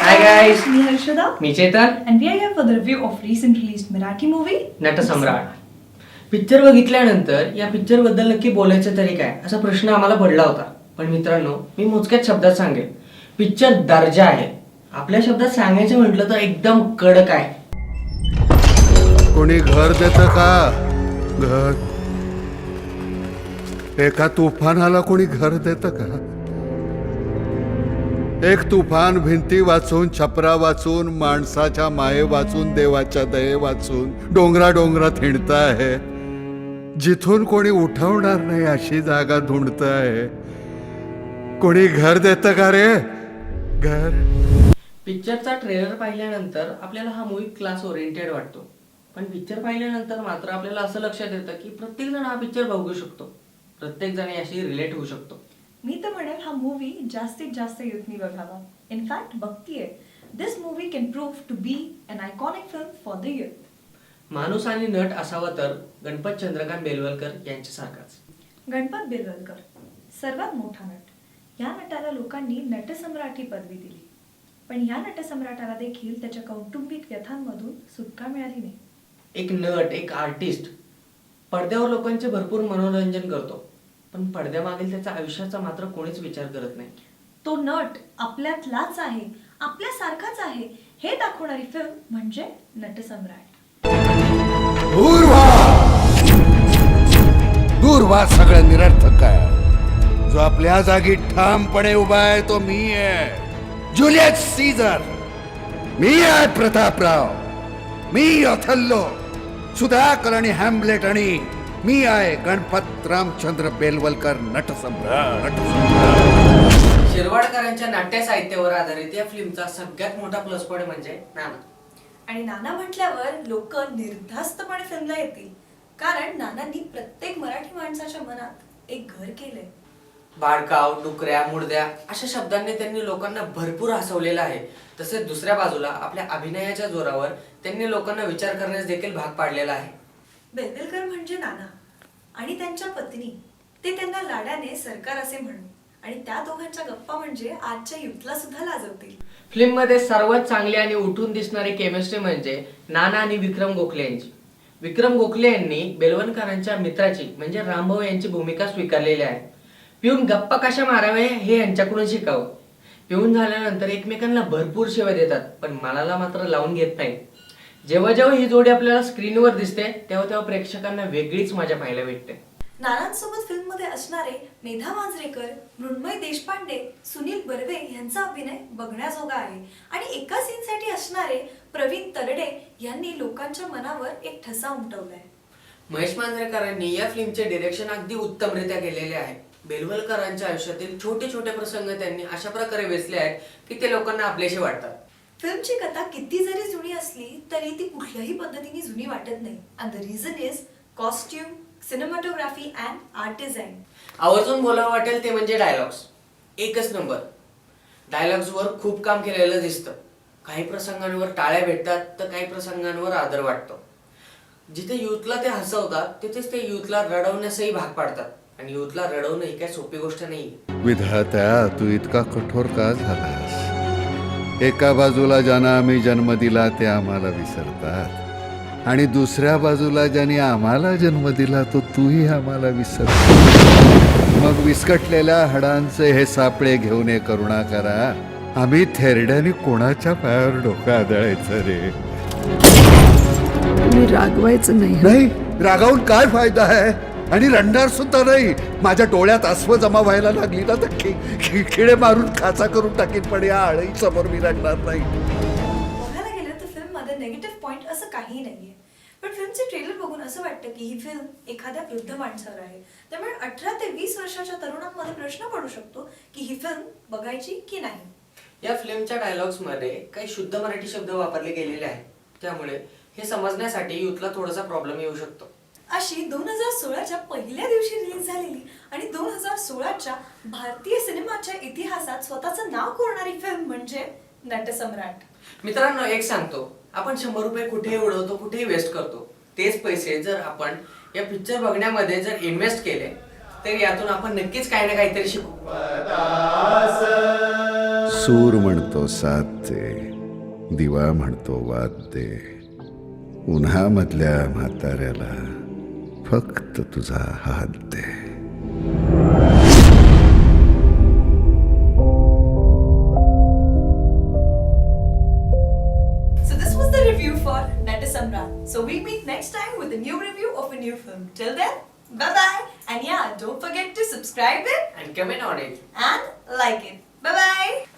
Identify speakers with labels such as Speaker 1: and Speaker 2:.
Speaker 1: Hi guys,
Speaker 2: me Harshada
Speaker 1: me Chetan.
Speaker 2: and we are here for the review of recent released Marathi movie
Speaker 1: Natsamrat. Picture बघितल्यानंतर या picture बद्दल नक्की बोलायचं तरी काय असा प्रश्न आम्हाला पडला होता. पण मित्रांनो, मी मोजक्याच शब्दात सांगेन, पिक्चर दर्जा आहे. आपल्या शब्दात सांगायचं म्हटलं तर एकदम कडक आहे.
Speaker 3: कोणी घर देतं का? घर एका तुफानाला कोणी घर देतं का? एक तुफान भिंती वाचून, छपरा वाचून, माणसाच्या माये वाचून, देवाच्या दये वाचून डोंगरा डोंगरात हिंडत आहे. जिथून कोणी उठवणार नाही अशी जागा ढूंढत आहे. कोणी घर देतं का रे? घर.
Speaker 1: पिक्चरचा ट्रेलर पाहिल्यानंतर आपल्याला हा मूवी क्लास ओरिएंटेड वाटतो. पण पिक्चर पाहिल्यानंतर मात्र आपल्याला असं लक्षात येतं की प्रत्येक जण हा पिक्चर बघू शकतो. प्रत्येक जण याशी रिलेट होऊ शकतो.
Speaker 2: मी तर म्हणेल हा मूवी जास्तीत जास्त युथनी बघावा. इनफॅक्ट बघतीये, this movie can prove to be an iconic film for the youth.
Speaker 1: माणूस आणि नट असावा तर गणपत चंद्रकांत बेलवलकर यांच्यासारखाच.
Speaker 2: गणपत बेलवलकर सर्वात मोठा नट. या नटाला लोकांनी नटसम्राट ही पदवी दिली. पण या नटसम्राटाला देखील त्याच्या कौटुंबिक व्यथांमधून सुटका मिळाली नाही.
Speaker 1: एक नट, एक आर्टिस्ट पडद्यावर लोकांचे भरपूर मनोरंजन करतो, पण पडद्यामागील त्याच्या आयुष्याचा मात्र कोणीच विचार करत नाही.
Speaker 2: तो नट आपल्यातलाच आहे, आपल्यासारखाच आहे हे दाखवणारी फिल्म म्हणजे नटसम्राट.
Speaker 3: दूर व्हा सगळं निरर्थक आहे. जो आपल्या जागी ठामपणे उभा आहे तो मी आहे, जुलियस सीझर. मी आहे प्रतापराव, मी ऑथेल्लो, सुधाकर आणि हॅम्लेट, आणि मी आहे गणपत रामचंद्र बेलवलकर नटसम्राट.
Speaker 1: शिरवाडकरांच्या नाट्य साहित्यावर आधारित या फिल्मचा सगळ्यात मोठा प्लस पॉइंट म्हणजे नाना.
Speaker 2: आणि नाना म्हटल्यावर लोक निर्धास्तपणे फिल्मला येतील, कारण नानांनी प्रत्येक मराठी माणसाच्या मनात एक घर केलंय.
Speaker 1: बाळकाव, डुकऱ्या, मुडद्या अशा शब्दांनी त्यांनी लोकांना भरपूर हसवलेलं आहे. तसेच दुसऱ्या बाजूला आपल्या अभिनयाच्या जोरावर त्यांनी लोकांना विचार करण्यास देखील भाग पाडलेला आहे.
Speaker 2: बेलवलकर म्हणजे नाना आणि त्यांच्या पत्नी, ते त्यांना लाडाने सरकार असे म्हणू, आणि त्या दोघांच्या गप्पा म्हणजे आजच्या युथला सुद्धा लाजवतील.
Speaker 1: फिल्म मध्ये सर्वात चांगली आणि उठून दिसणारी केमिस्ट्री म्हणजे नाना आणि विक्रम गोखले यांची. विक्रम गोखले यांनी बेलवलकरांच्या मित्राची म्हणजे रामभाऊ यांची भूमिका स्वीकारलेली आहे. पिऊन गप्पा कशा माराव्या हे यांच्याकडून शिकावं. पिऊन झाल्यानंतर एकमेकांना भरपूर शिव्या देतात, पण मनाला मात्र लावून घेत नाही. जेव्हा जेव्हा ही जोडी आपल्याला स्क्रीनवर दिसते तेव्हा तेव्हा प्रेक्षकांना वेगळीच मजा पाहायला भेटते.
Speaker 2: नानांसोबत फिल्म मध्ये असणारे मेधा मांजरेकर, मृण्मयी देशपांडे, सुनील बर्वे यांचा अभिनय बघण्याजोगा आहे. आणि एका सीन साठी असणारे प्रवीण तरडे यांनी लोकांच्या मनावर एक ठसा उमटवलाय.
Speaker 1: महेश मांजरेकरांनी या फिल्मचे डिरेक्शन अगदी उत्तमरित्या केलेले आहे. बेलवलकरांच्या आयुष्यातील छोटे छोटे प्रसंग त्यांनी अशा प्रकारे वेचले आहेत की ते लोकांना आपलेशी वाटतात.
Speaker 2: फिल्मची कथा किती जरी जुनी असली तरी ती कुठल्याही पद्धतीने जुनी वाटत नाही. And the reason is costume, cinematography and art design.
Speaker 1: आवर्जून बोलावं वाटेल ते म्हणजे डायलॉग्स. एकच नंबर. डायलॉग्सवर खूप काम केलेलं दिसतं. काही प्रसंगांवर टाळ्या भेटतात तर काही प्रसंगांवर आदर वाटतो. जिथे युथला ते हसवतात तिथेच ते युथला रडवण्यासही भाग पाडतात. आणि युथला रडवणं ही काय सोपी गोष्ट नाही.
Speaker 3: विधात्या, तू इतका कठोर का झालास? एका बाजूला ज्यांना आम्ही जन्म दिला ते आम्हाला विसरतात, आणि दुसऱ्या बाजूला ज्याने आम्हाला जन्म दिला तो तूही आम्हाला विसरतो. मग विस्कटलेल्या हाडांचे हे सापळे घेऊन ये करुणाकरा. आम्ही थेरड्याने कोणाच्या पायावर डोकं आदळायचं रे?
Speaker 4: मी रागवायचं नाही.
Speaker 3: नाही, रागावून काय फायदा आहे? आणि रडणार सुद्धा नाही. माझ्या डोळ्यात अश्व जमा व्हायला लागली ना तर खिळे मारून खाचा करून टाकीन, पण या आळई समोर मी रडणार नाही.
Speaker 2: बघायला गेलं तर फिल्म मध्ये नेगेटिव्ह पॉइंट असं काही नाहीये. पण फिल्मचे ट्रेलर बघून असं वाटतं की ही फिल्म एखाद्या वृद्ध माणसावर आहे. त्यामुळे 18 ते 20 वर्षाच्या तरुणांमध्ये प्रश्न पडू शकतो की ही फिल्म बघायची की नाही.
Speaker 1: या फिल्मच्या डायलॉग्स मध्ये काही शुद्ध मराठी शब्द वापरले गेलेले आहेत. त्यामुळे हे समजण्यासाठी युथला थोडासा प्रॉब्लेम येऊ शकतो.
Speaker 2: अशी 2016च्या पहिल्या दिवशी रिलीज झालेली आणि 2016च्या भारतीय सिनेमाच्या इतिहासात स्वतःचं नाव कोरणारी फिल्म म्हणजे नटसम्राट.
Speaker 1: मित्रांनो, एक सांगतो, आपण 100 रुपये कुठेही उडवतो, कुठेही वेस्ट करतो. तेच पैसे जर आपण या पिक्चर बघण्यामध्ये जर इन्व्हेस्ट केले तर यातून आपण नक्कीच काही ना काहीतरी शिकू.
Speaker 3: सूर म्हणतो साथ दे, दिवा म्हणतो वाद दे, उन्हामधल्या म्हाताऱ्याला फक्त तुझा हात दे.
Speaker 2: So this was the review for Natta Samrat. So we'll meet next time with a new review of a new film. Till then, bye-bye. And yeah, don't forget to subscribe it
Speaker 1: And comment on it.
Speaker 2: and like it. Bye-bye.